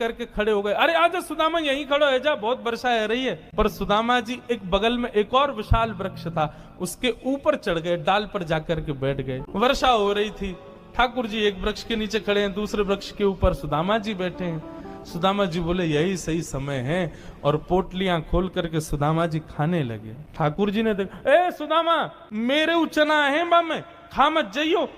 करके खड़े हो गए। अरे आजा सुदामा, यहीं खड़ो है जा, बहुत वर्षा है रही है। पर सुदामा जी एक बगल में एक और विशाल वृक्ष था, उसके ऊपर चढ़ गए, डाल पर जाकर के बैठ गए। वर्षा हो रही थी, ठाकुर जी एक वृक्ष के नीचे खड़े हैं, दूसरे वृक्ष के ऊपर सुदामा जी बैठे हैं। सुदामा जी बोले यही सही समय है, और पोटलियां खोल करके सुदामा जी खाने लगे। ठाकुर जी ने देखा, ए सुदामा मेरे उचना है बामे, खा मत जाइयो,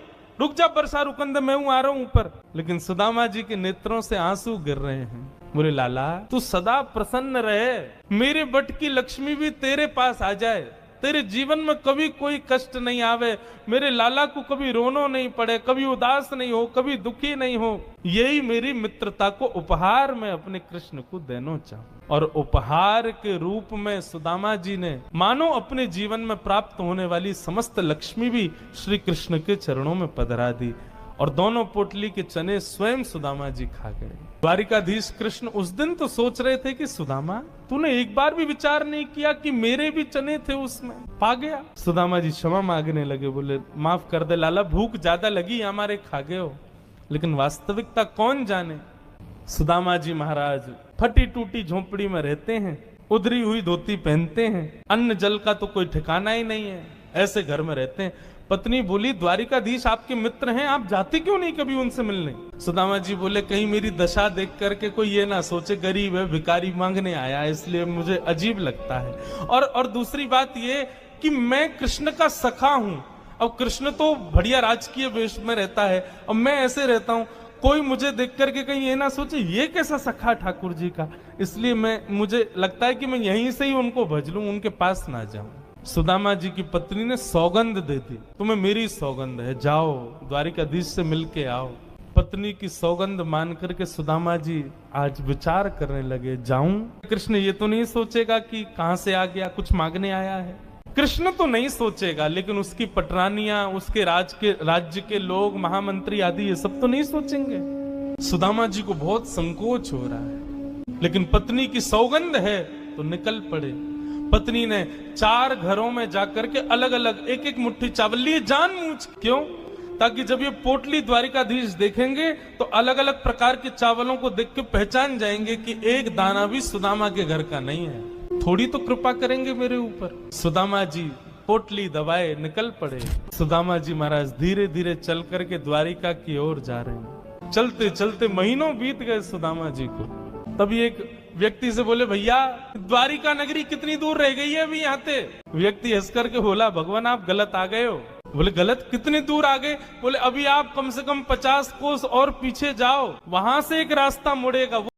रुक जा, वर्षा रुकन दे, मैं हूं, आ रहा हूं ऊपर। लेकिन सुदामा जी के नेत्रों से आंसू गिर रहे हैं। बोले लाला तू सदा प्रसन्न रहे, मेरे बट की लक्ष्मी भी तेरे पास आ जाए, तेरे जीवन में कभी कोई कष्ट नहीं आवे, मेरे लाला को कभी रोनो नहीं पड़े, कभी उदास नहीं हो, कभी दुखी नहीं हो, यही मेरी मित्रता को उपहार में अपने कृष्ण को देना चाहूं। और उपहार के रूप में सुदामा जी ने मानो अपने जीवन में प्राप्त होने वाली समस्त लक्ष्मी भी श्री कृष्ण के चरणों में पधरा दी, और दोनों पोटली के चने स्वयं सुदामा जी खा गए। द्वारिकाधीश कृष्ण उस दिन तो सोच रहे थे कि सुदामा तूने एक बार भी विचार नहीं किया कि मेरे भी चने थे उसमें, पा गया। सुदामा जी क्षमा मांगने लगे, बोले माफ कर दे लाला, भूख ज्यादा लगी, हमारे खा गए हो। लेकिन वास्तविकता कौन जाने, सुदामा जी महाराज फटी टूटी झोपड़ी में रहते हैं, उधरी हुई धोती पहनते हैं, अन्न जल का तो कोई ठिकाना ही नहीं है, ऐसे घर में रहते हैं। पत्नी बोली द्वारिकाधीश आपके मित्र हैं, आप जाते क्यों नहीं कभी उनसे मिलने? सुदामा जी बोले कहीं मेरी दशा देख करके कोई ये ना सोचे गरीब है, भिखारी मांगने आया, इसलिए मुझे अजीब लगता है। और दूसरी बात ये कि मैं कृष्ण का सखा हूं, अब कृष्ण तो बढ़िया राजकीय वेश में रहता है, अब मैं ऐसे रहता हूं, कोई मुझे देख करके कहीं ये ना सोचे ये कैसा सखा ठाकुर जी का, इसलिए मुझे लगता है कि मैं यहीं से ही उनको भज लूं, उनके पास ना जाऊं। सुदामा जी की पत्नी ने सौगंध दे दी, तुम्हें मेरी सौगंध है, जाओ द्वारिकाधीश से मिलके आओ। पत्नी की सौगंध मान करके सुदामा जी आज विचार करने लगे, जाऊं? कृष्ण ये तो नहीं सोचेगा कि कहां से आ गया, कुछ मांगने आया है। कृष्ण तो नहीं सोचेगा, लेकिन उसकी पटरानियां, उसके राज्य के लोग, महामंत्री आदि, ये सब तो नहीं सोचेंगे। सुदामा जी को बहुत संकोच हो रहा है, लेकिन पत्नी की सौगंध है तो निकल पड़े। पत्नी ने 4 घरों में जाकर के अलग अलग एक एक मुट्ठी चावल लिए, जानबूझ, क्यों? ताकि जब ये पोटली द्वारिकाधीश देखेंगे तो अलग अलग प्रकार के चावलों को देख के पहचान जाएंगे कि एक दाना भी सुदामा के घर का नहीं है, थोड़ी तो कृपा करेंगे मेरे ऊपर। सुदामा जी पोटली दबाए निकल पड़े। सुदामा जी महाराज धीरे धीरे चल करके द्वारिका की ओर जा रहे हैं। चलते चलते महीनों बीत गए सुदामा जी को। तभी एक व्यक्ति से बोले भैया द्वारिका नगरी कितनी दूर रह गई है अभी यहाँ से? व्यक्ति हंस करके बोला भगवान आप गलत आ गए हो। बोले गलत, कितनी दूर आ गए? बोले अभी आप कम से कम 50 कोस और पीछे जाओ, वहां से एक रास्ता मुड़ेगा।